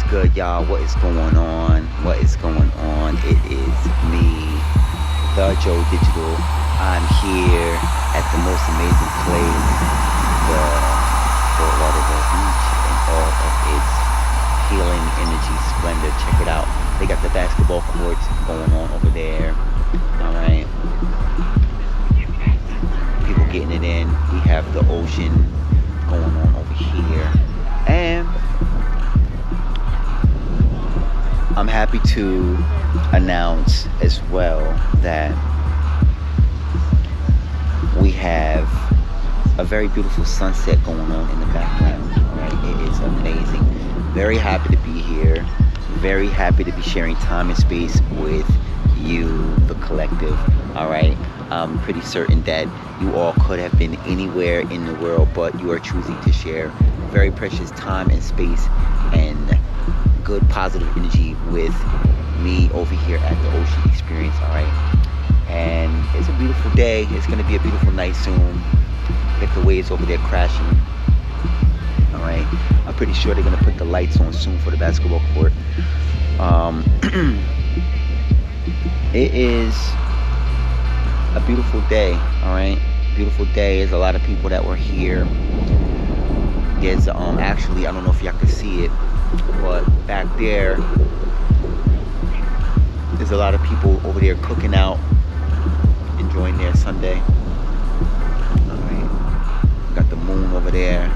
What's good, y'all? What is going on? What is going on? It is me, the Joe Digital. I'm here at the most amazing place, the Fort Lauderdale Beach, in all of its healing energy splendor. Check it out. They got the basketball courts going on over there. All right, people getting it in. We have the ocean going on over here, and I'm happy to announce as well that we have a very beautiful sunset going on in the background. All right, it is amazing. Very happy to be here. Very happy to be sharing time and space with you, the collective. All right, I'm pretty certain that you all could have been anywhere in the world, but you are choosing to share very precious time and space and good positive energy with me over here at the Ocean Experience. All right, and it's a beautiful day. It's going to be a beautiful night soon. Get the waves over there crashing. All right, I'm pretty sure they're going to put the lights on soon for the basketball court. It is a beautiful day. All right, beautiful day. There's a lot of people that were here. There's actually, I don't know if y'all can see it, but back there's a lot of people over there cooking out, enjoying their Sunday. All right, got the moon over there,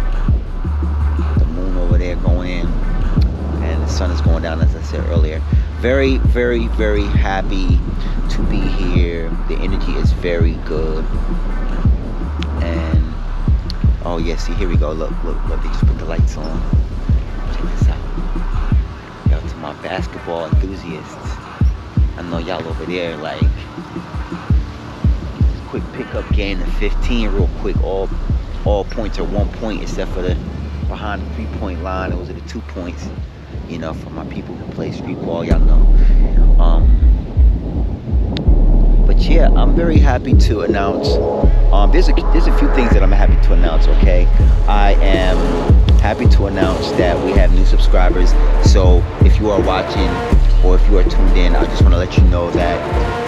going in, and the sun is going down, as I said earlier. Very, very, very happy to be here. The energy is very good, and oh yeah, see, here we go. Look, they just put the lights on. Check this out. Yo, to my basketball enthusiasts, I know y'all over there like just quick pickup game to 15 real quick. All points are 1 point except for the behind the 3-point line. Those are the 2 points. You know, for my people who play street ball, y'all know. But yeah, I'm very happy to announce. There's a few things that I'm happy to announce. Okay, I am happy to announce that we have new subscribers. So if you are watching or if you are tuned in, I just want to let you know that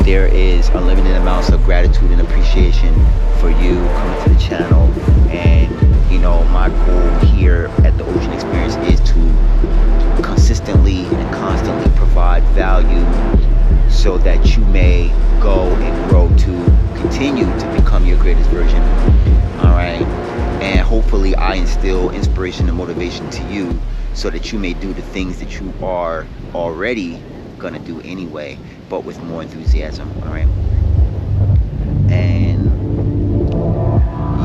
there is unlimited amounts of gratitude and appreciation for you coming to the channel. And you know, my goal here at the Ocean Experience is to consistently and constantly provide value so that you may go and grow to continue to become your greatest version. All right, and hopefully I instill inspiration and motivation to you so that you may do the things that you are already gonna do anyway, but with more enthusiasm. All right, and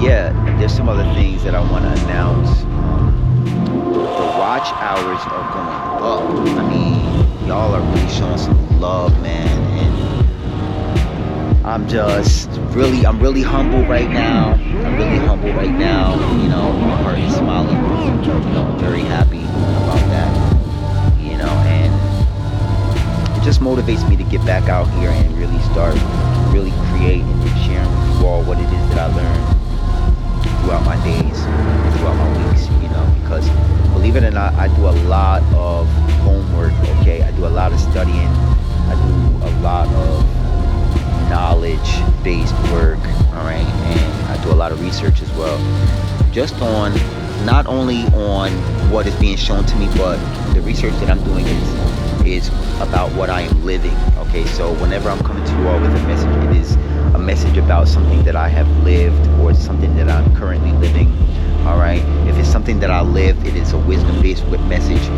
yeah, there's some other things that I want to announce. The watch hours are going up. I mean, y'all are really showing some love, man, and I'm really humble right now. You know, my heart is smiling. You know, I'm very happy about that. You know, and it just motivates me to get back out here and really start creating and sharing with you all what it is that I learned throughout my days, throughout my weeks, you know, because believe it or not, I do a lot of homework. Okay, I do a lot of studying. I do a lot of knowledge-based work. All right, and I do a lot of research as well, just on not only on what is being shown to me, but the research that I'm doing is about what I am living. Okay, so whenever I'm coming to you all with a message, it is a message about something that I have lived or something that I'm currently living. All right, if it's something that I lived, it is a wisdom-based message.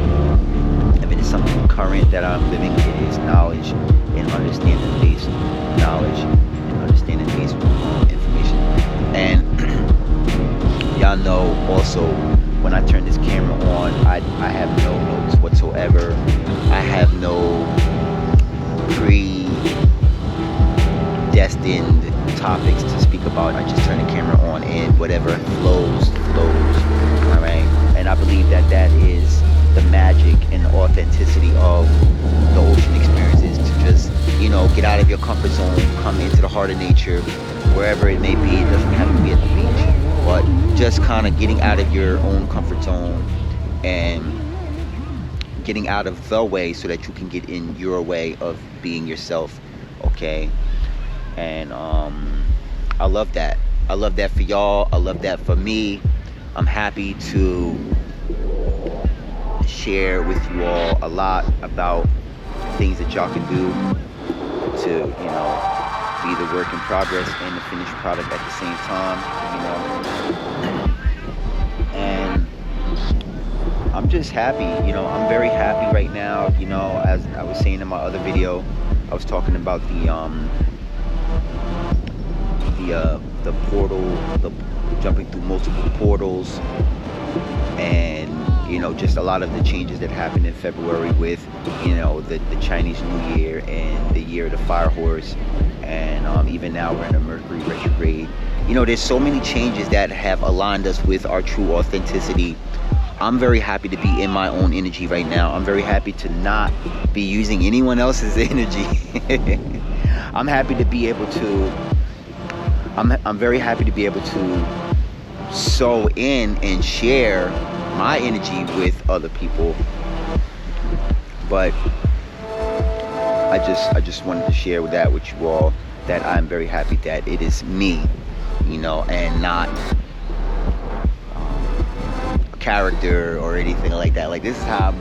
If it is something current that I'm living, it is knowledge and understanding-based knowledge and understanding-based information. And y'all know also, when I turn this camera on, I have no notes whatsoever. I have no predestined topics to speak about. I just turn the camera on and whatever flows. All right, and I believe that is the magic and the authenticity of the Ocean Experience, is to just, you know, get out of your comfort zone, come into the heart of nature, wherever it may be. It doesn't have to be at the beach, but just kind of getting out of your own comfort zone and getting out of the way so that you can get in your way of being yourself. Okay. And I love that. I love that for y'all. I love that for me. I'm happy to share with you all a lot about things that y'all can do to, be the work in progress and the finished product at the same time, And I'm just happy, I'm very happy right now, as I was saying in my other video. I was talking about the portal, the jumping through multiple portals, and just a lot of the changes that happened in February with the Chinese New Year and the year of the fire horse, and even now we're in a Mercury retrograde. There's so many changes that have aligned us with our true authenticity. I'm very happy to be in my own energy right now. I'm very happy to not be using anyone else's energy. I'm happy to be able to I'm very happy to be able to sow in and share my energy with other people. But I just wanted to share that with you all, that I'm very happy that it is me, and not a character or anything like that. Like, this is how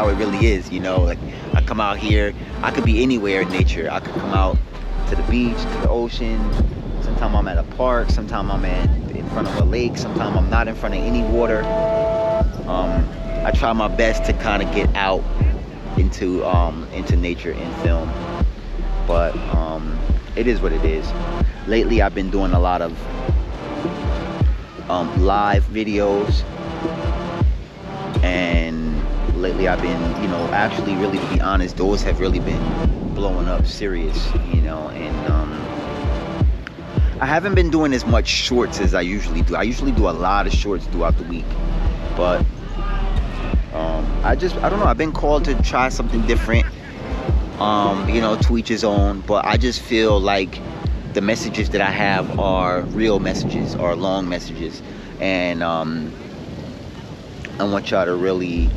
it really is, like, I come out here, I could be anywhere in nature. I could come out to the beach, to the ocean. Sometimes I'm at a park, sometimes I'm in front of a lake, sometimes I'm not in front of any water. I try my best to kind of get out into nature in film, but it is what it is. Lately I've been doing a lot of live videos, and lately I've been, actually, really, to be honest, those have really been blowing up serious, and I haven't been doing as much shorts as I usually do. I usually do a lot of shorts throughout the week, but I don't know, I've been called to try something different, to each his own. But I just feel like the messages that I have are real messages, are long messages, and I want y'all to really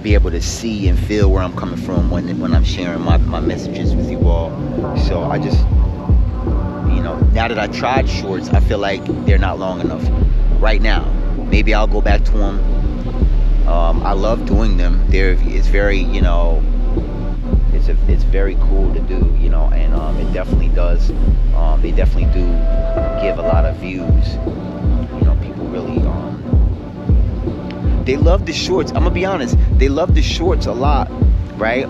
be able to see and feel where I'm coming from when I'm sharing my messages with you all. So I just, now that I tried shorts, I feel like they're not long enough right now. Maybe I'll go back to them. I love doing them. It's very, it's very cool to do, and it definitely does. They definitely do give a lot of views. People really, they love the shorts. I'm gonna be honest. They love the shorts a lot, right?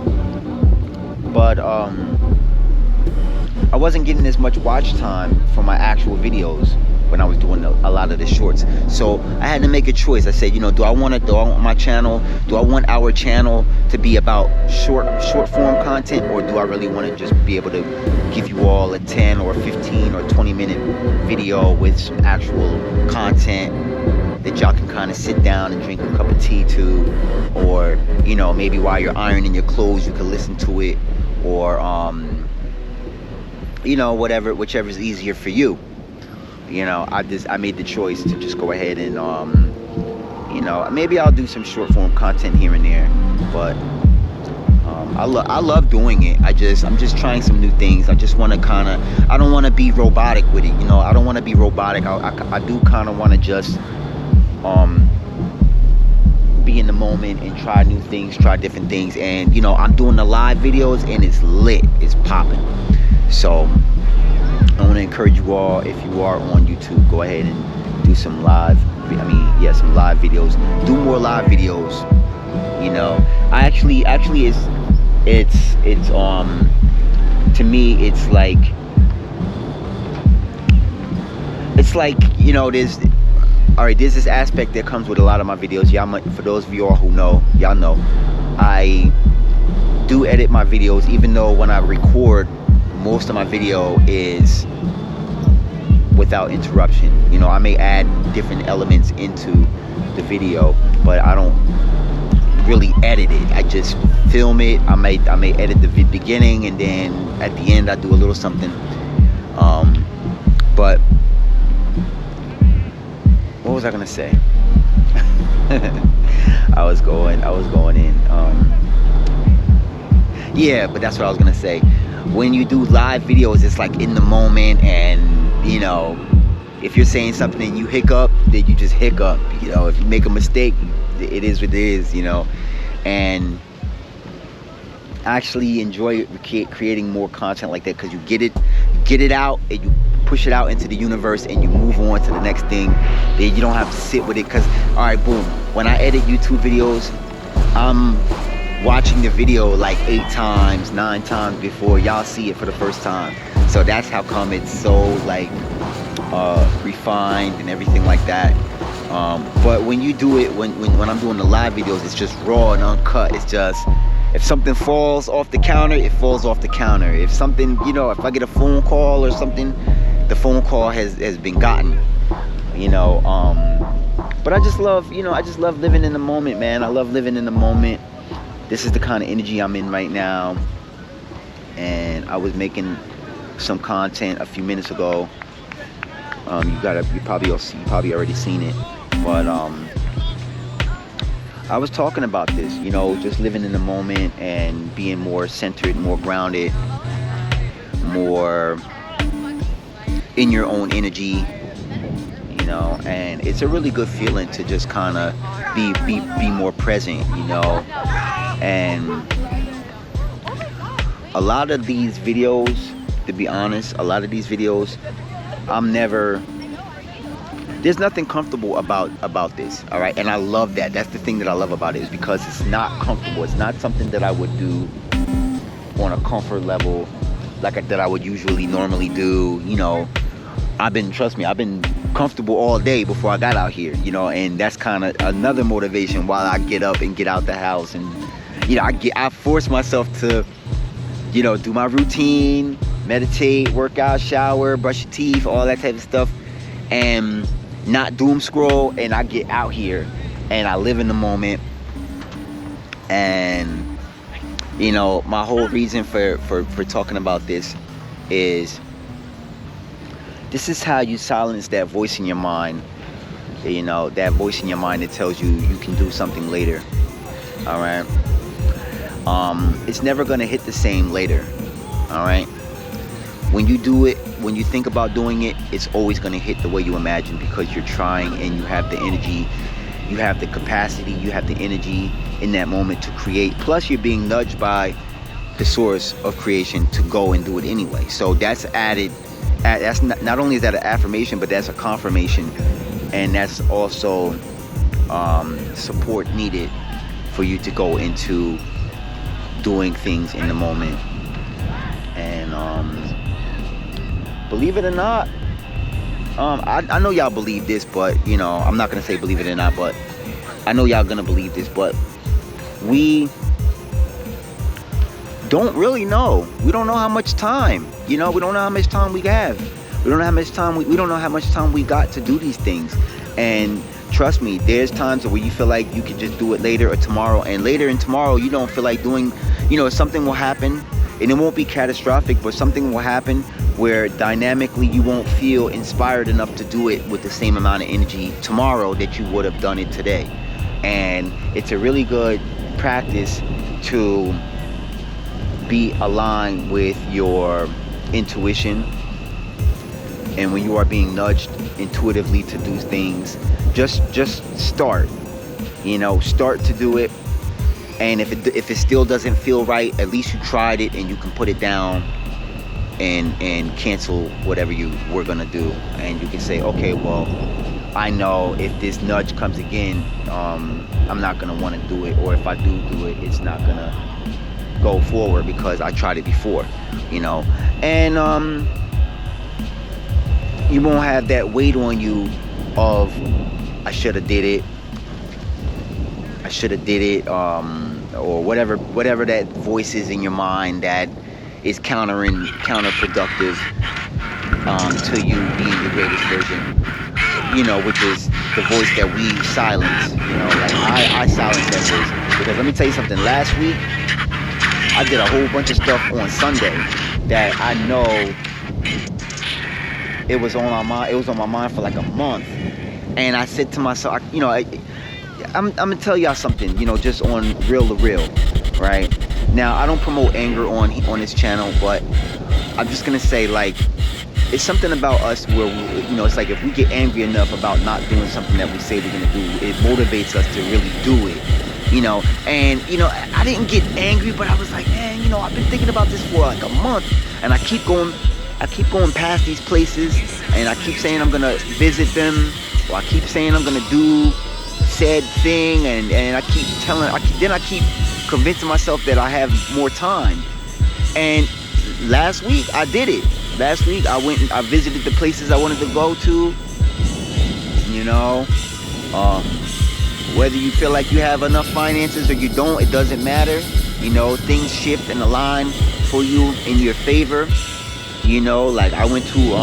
But I wasn't getting as much watch time for my actual videos when I was doing a lot of the shorts. So I had to make a choice. I said, do I want my channel, do I want our channel to be about short form content, or do I really want to just be able to give you all a 10 or 15 or 20 minute video with some actual content that y'all can kind of sit down and drink a cup of tea to, or maybe while you're ironing your clothes you can listen to it, or whichever is easier for you. I made the choice to just go ahead and maybe I'll do some short form content here and there, but I love doing it. I'm just trying some new things. I just want to I don't want to be robotic with it. I don't want to be robotic. I do kind of want to just be in the moment and try new things, try different things. And I'm doing the live videos and it's lit, it's popping. So I want to encourage you all, if you are on YouTube, go ahead and do some live videos. Do more live videos. I actually it's to me it's like there's this aspect that comes with a lot of my videos. For those of you all who know, y'all know I do edit my videos, even though when I record, most of my video is without interruption. I may add different elements into the video, but I don't really edit it. I just film it. I may edit the beginning, and then at the end I do a little something. But what was I gonna say? I was going in. Yeah, but that's what I was gonna say. When you do live videos, it's like in the moment, and if you're saying something and you hiccup, then you just hiccup. If you make a mistake, it is what it is. And I actually enjoy creating more content like that, because you get it out, and you push it out into the universe, and you move on to the next thing. Then you don't have to sit with it, because all right, boom. When I edit YouTube videos, I'm watching the video like 8 times, 9 times before y'all see it for the first time. So that's how come it's so like refined and everything like that. But when you do it, when I'm doing the live videos, it's just raw and uncut. It's just, if something falls off the counter, it falls off the counter. If something, if I get a phone call or something, the phone call has been gotten. But I just love living in the moment, man. I love living in the moment. This is the kind of energy I'm in right now. And I was making some content a few minutes ago. You probably already seen it. But I was talking about this, just living in the moment and being more centered, more grounded, more in your own energy, and it's a really good feeling to just kind of be more present, and a lot of these videos, to be honest, there's nothing comfortable about this, all right? And I love that. That's the thing that I love about it, is because it's not comfortable. It's not something that I would do on a comfort level that I would usually normally do. Trust me, I've been comfortable all day before I got out here, and that's kind of another motivation while I get up and get out the house. And I force myself to do my routine, meditate, work out, shower, brush your teeth, all that type of stuff, and not doom scroll. And I get out here and I live in the moment. And my whole reason for talking about this is how you silence that voice in your mind. That voice in your mind that tells you can do something later. All right. It's never gonna hit the same later. All right. When you do it, when you think about doing it, it's always gonna hit the way you imagine, because you're trying and you have the energy, you have the capacity, you have the energy in that moment to create. Plus, you're being nudged by the source of creation to go and do it anyway. So that's added. That's not only is that an affirmation, but that's a confirmation, and that's also support needed for you to go into doing things in the moment. And believe it or not, I know y'all believe this, but I'm not gonna say believe it or not, but I know y'all gonna believe this, but we don't really know. We don't know how much time, we don't know how much time we have. We don't know how much time we don't know how much time we got to do these things. And trust me, there's times where you feel like you could just do it later or tomorrow, and later and tomorrow you don't feel like doing, something will happen, and it won't be catastrophic, but something will happen where dynamically you won't feel inspired enough to do it with the same amount of energy tomorrow that you would have done it today. And it's a really good practice to be aligned with your intuition. And when you are being nudged intuitively to do things, just start. Start to do it. And if it still doesn't feel right, at least you tried it, and you can put it down and cancel whatever you were gonna do. And you can say, okay, well, I know if this nudge comes again, I'm not gonna want to do it, or if I do it, it's not gonna go forward because I tried it before, and you won't have that weight on you of I should have did it, or whatever that voice is in your mind that is counterproductive to you being the greatest version, which is the voice that we silence. Like I silence that voice, because let me tell you something. Last week I did a whole bunch of stuff on Sunday that I know it was on my mind for like a month. And I said to myself, I'm gonna tell y'all something, just on real to real, right? Now, I don't promote anger on this channel, but I'm just gonna say, like, it's something about us where it's like if we get angry enough about not doing something that we say we're gonna do, it motivates us to really do it. And I didn't get angry, but I was like, man, I've been thinking about this for like a month, and I keep going past these places, and I keep saying I'm gonna visit them, or I keep saying I'm gonna do said thing, and I keep convincing myself that I have more time. And last week I did it. Last week I went and I visited the places I wanted to go to. Whether you feel like you have enough finances or you don't, it doesn't matter. Things shift and align for you in your favor. Like I went to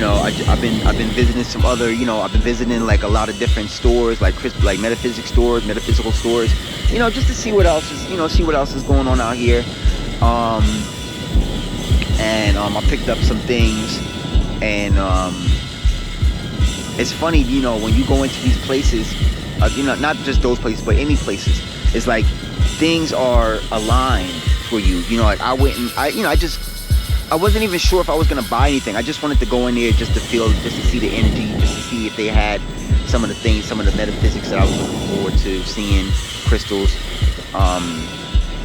I've been visiting some other, I've been visiting like a lot of different stores, like metaphysical stores, just to see what else is going on out here. And I picked up some things, and it's funny, when you go into these places, not just those places, but any places, it's like things are aligned for you. Like I went and I wasn't even sure if I was gonna buy anything. I just wanted to go in there just to see the energy, just to see if they had some of the metaphysics that I was looking forward to seeing, crystals.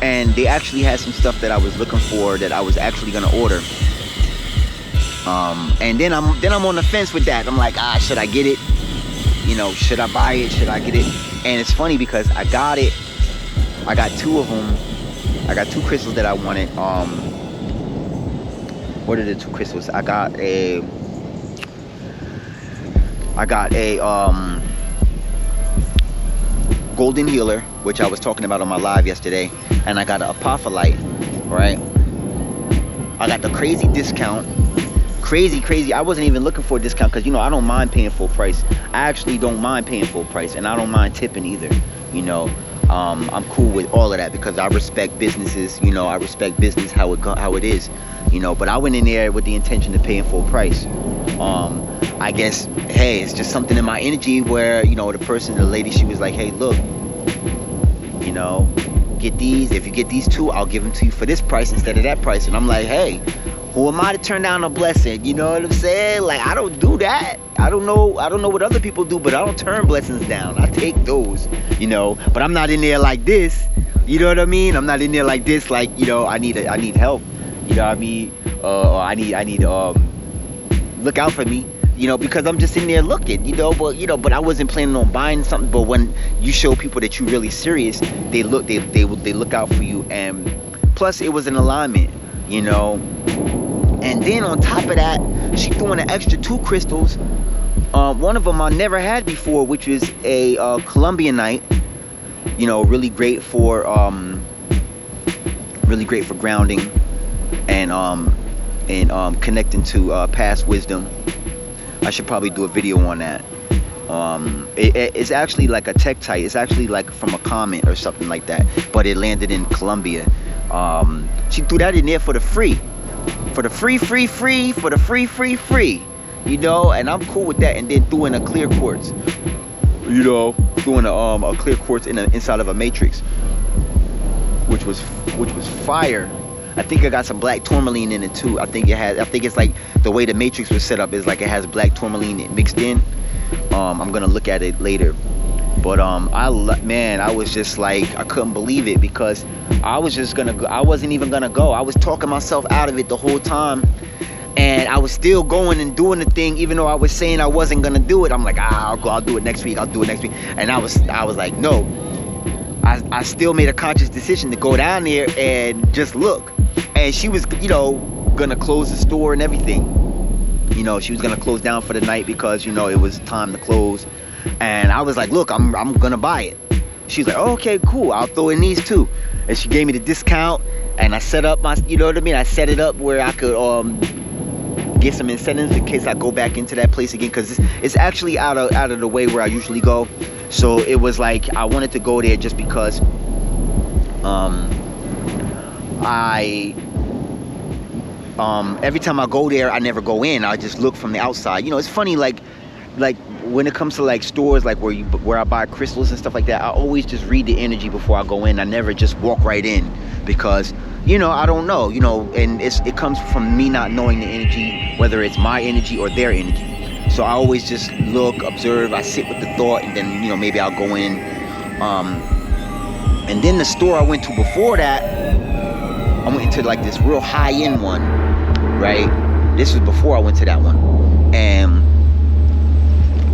And they actually had some stuff that I was looking for that I was actually gonna order. And then I'm on the fence with that. I'm like, should I get it? Should I buy it? Should I get it? And it's funny because I got it. I got two of them. I got two crystals that I wanted. What are the two crystals? I got a golden healer, which I was talking about on my live yesterday, and I got an apophyllite, right? I got the crazy discount. Crazy. I wasn't even looking for a discount because I don't mind paying full price. I actually don't mind paying full price, and I don't mind tipping either. I'm cool with all of that because I respect businesses. I respect business how it is. But I went in there with the intention of paying full price. I guess, hey, it's just something in my energy where the lady, she was like, hey, look, get these. If you get these two, I'll give them to you for this price instead of that price. And I'm like, hey, who am I to turn down a blessing? You know what I'm saying? Like, I don't do that. I don't know what other people do, but I don't turn blessings down. I take those, but I'm not in there like this. You know what I mean? I'm not in there like this, like, I need help. You know what I mean? Or I need look out for me. Because I'm just in there looking, but I wasn't planning on buying something. But when you show people that you're really serious, they look out for you. And plus it was an alignment, And then on top of that, she threw in an extra two crystals. One of them I never had before, which was a Colombianite. Really great for grounding and connecting to past wisdom. I should probably do a video on that. It's actually like a tektite. It's actually like from a comment or something like that, but it landed in Colombia. She threw that in there for the free. For the free, and I'm cool with that. And then threw in a clear quartz, threw in a clear quartz inside of a matrix, which was fire. I think I got some black tourmaline in it too. I think it's like the way the matrix was set up is like it has black tourmaline mixed in. I'm gonna look at it later. But I was just like, I couldn't believe it because I was just gonna go. I wasn't even gonna go. I was talking myself out of it the whole time, and I was still going and doing the thing, even though I was saying I wasn't gonna do it. I'm like, I'll do it next week. And I was like, no. I still made a conscious decision to go down there and just look. And she was, gonna close the store and everything. She was gonna close down for the night because, it was time to close. And I was like, look, I'm gonna buy it. She's like, oh, okay, cool, I'll throw in these too. And she gave me the discount, and I set up my, I set it up where I could get some incentives in case I go back into that place again, because it's actually out of the way where I usually go. So it was like I wanted to go there just because every time I go there, I never go in. I just look from the outside. It's funny, like when it comes to like stores like where I buy crystals and stuff like that, I always just read the energy before I go in. I never just walk right in, because I don't know, and it comes from me not knowing the energy, whether it's my energy or their energy. So I always just look, observe, I sit with the thought, and then maybe I'll go in. And then the store I went to before that, I went into like this real high-end one, right? This was before I went to that one. And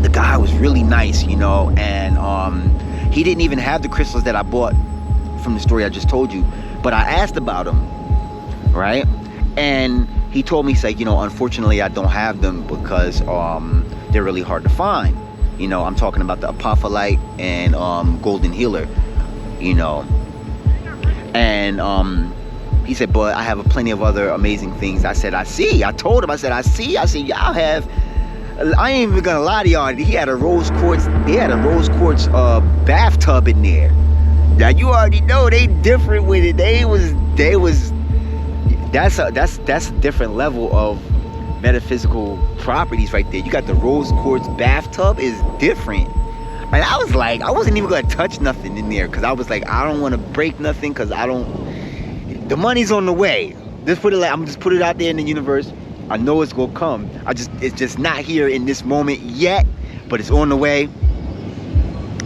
the guy was really nice, and he didn't even have the crystals that I bought from the story I just told you. But I asked about them, right? And he told me, he's like, unfortunately I don't have them because they're really hard to find. I'm talking about the Apophyllite and Golden Healer, and he said, but I have plenty of other amazing things. I said, I see. I told him, I said, y'all have, I ain't even gonna lie to y'all, they had a rose quartz bathtub in there. Now you already know they different with it. That's a different level of metaphysical properties right there. You got the rose quartz bathtub is different. And I was like, I wasn't even gonna touch nothing in there, because I was like, I don't want to break nothing, because the money's on the way. I'm just put it out there in the universe. I know it's gonna come. It's just not here in this moment yet, but it's on the way.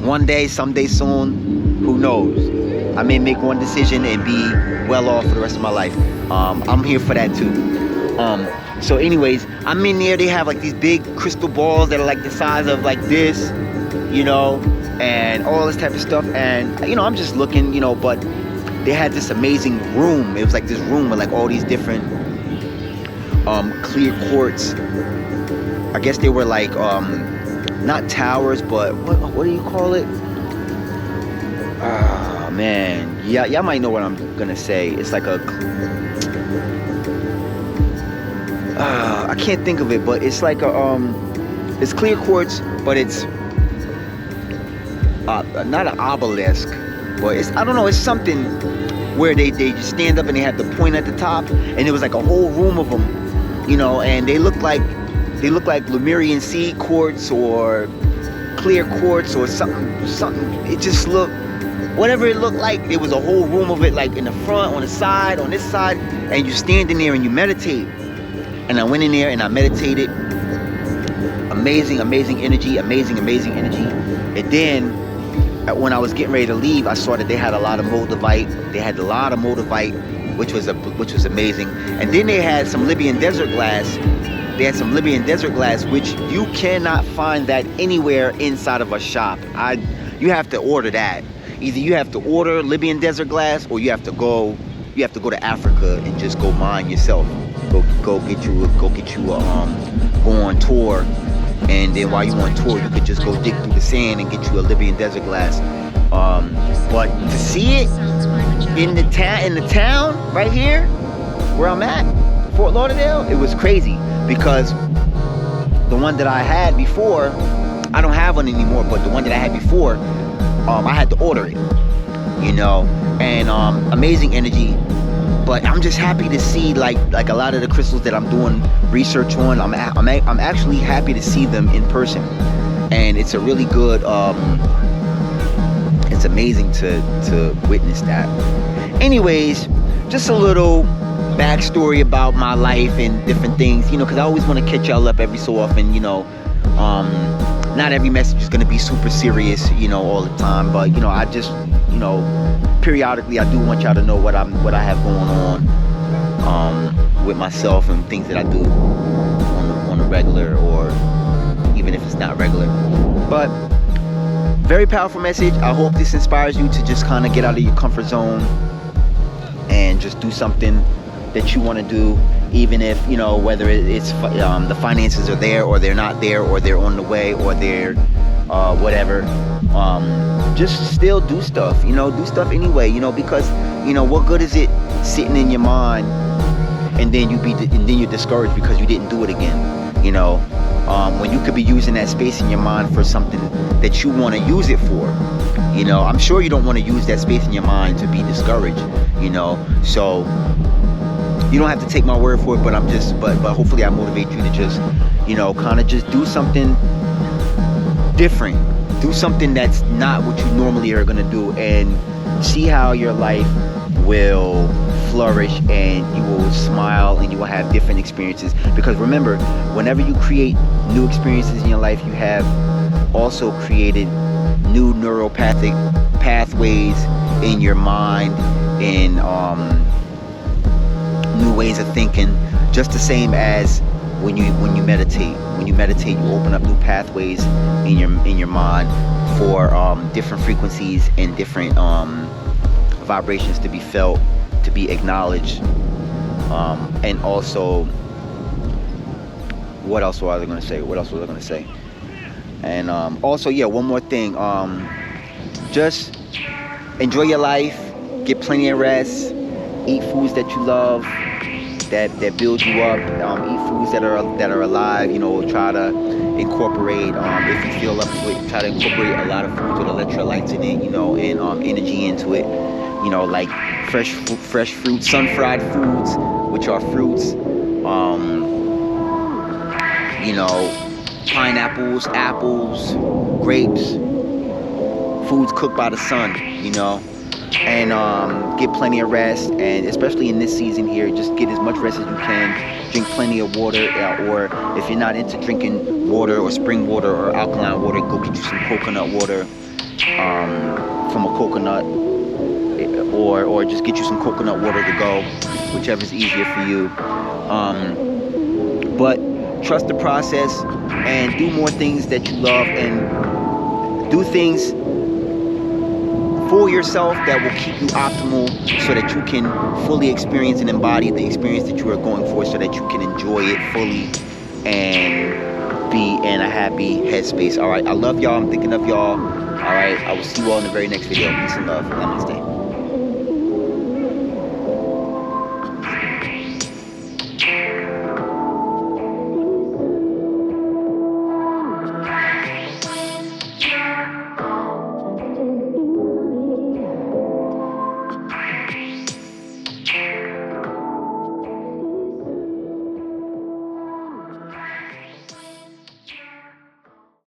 One day, someday soon, who knows? I may make one decision and be well off for the rest of my life. I'm here for that too. So anyways, I'm in there. They have like these big crystal balls that are like the size of like this, and all this type of stuff. And I'm just looking, but they had this amazing room. It was like this room with like all these different clear quartz. I guess they were like not towers, but what do you call it? Oh man, yeah, y'all might know what I'm gonna say. It's like I can't think of it, but it's like it's clear quartz, but it's not an obelisk, but I don't know, it's something where they just stand up and they have the point at the top, and it was like a whole room of them, and they look like Lemurian seed quartz or clear quartz or something. It just looked, whatever it looked like, there was a whole room of it, like in the front, on the side, on this side, and you stand in there and you meditate. And I went in there and I meditated. Amazing energy, amazing energy. And then when I was getting ready to leave, I saw that they had a lot of moldavite. Which was amazing. And then they had some Libyan desert glass. Which you cannot find that anywhere inside of a shop. You have to order that. Either you have to order Libyan desert glass, or you have to go to Africa and just go mine yourself. Go on tour, and then while you on tour, you could just go dig through the sand and get you a Libyan desert glass. But to see it in the town right here where I'm at, Fort Lauderdale, it was crazy, because the one that I had before, I don't have one anymore, but the one that I had before, I had to order it, and amazing energy. But I'm just happy to see like a lot of the crystals that I'm doing research on. I'm actually happy to see them in person, and it's a really good. It's amazing to witness that. Anyways, just a little backstory about my life and different things, because I always want to catch y'all up every so often. Not every message is gonna be super serious, all the time, but I just, periodically I do want y'all to know what I have going on with myself and things that I do on a regular, or even if it's not regular. But very powerful message. I hope this inspires you to just kind of get out of your comfort zone and just do something that you want to do, even if whether it's the finances are there or they're not there, or they're on the way, or they're whatever. Just still do stuff, do stuff anyway, because what good is it sitting in your mind and then you're discouraged because you didn't do it again, when you could be using that space in your mind for something that you want to use it for. I'm sure you don't want to use that space in your mind to be discouraged, so you don't have to take my word for it, but but hopefully I motivate you to just kind of just do something different. Do something that's not what you normally are going to do, and see how your life will flourish, and you will smile, and you will have different experiences. Because remember, whenever you create new experiences in your life, you have also created new neuropathic pathways in your mind, and new ways of thinking. Just the same as when you meditate. When you meditate, you open up new pathways in your mind for different frequencies and different vibrations to be felt, to be acknowledged. And also, what else was I going to say? And also, yeah, one more thing. Just enjoy your life. Get plenty of rest. Eat foods that you love, that build you up. Eat foods that are alive. Try to incorporate, if you feel up to it, try to incorporate a lot of foods with electrolytes in it, and energy into it. Like fresh fruits, sun-fried foods, which are fruits. Pineapples, apples, grapes, foods cooked by the sun. And get plenty of rest, and especially in this season here, just get as much rest as you can. Drink plenty of water, or if you're not into drinking water or spring water or alkaline water, go get you some coconut water from a coconut, or just get you some coconut water to go, whichever is easier for you. But trust the process, and do more things that you love, and do things for yourself that will keep you optimal, so that you can fully experience and embody the experience that you are going for, so that you can enjoy it fully and be in a happy headspace. All right, I love y'all. I'm thinking of y'all. All right, I will see you all in the very next video. Peace and love. Namaste.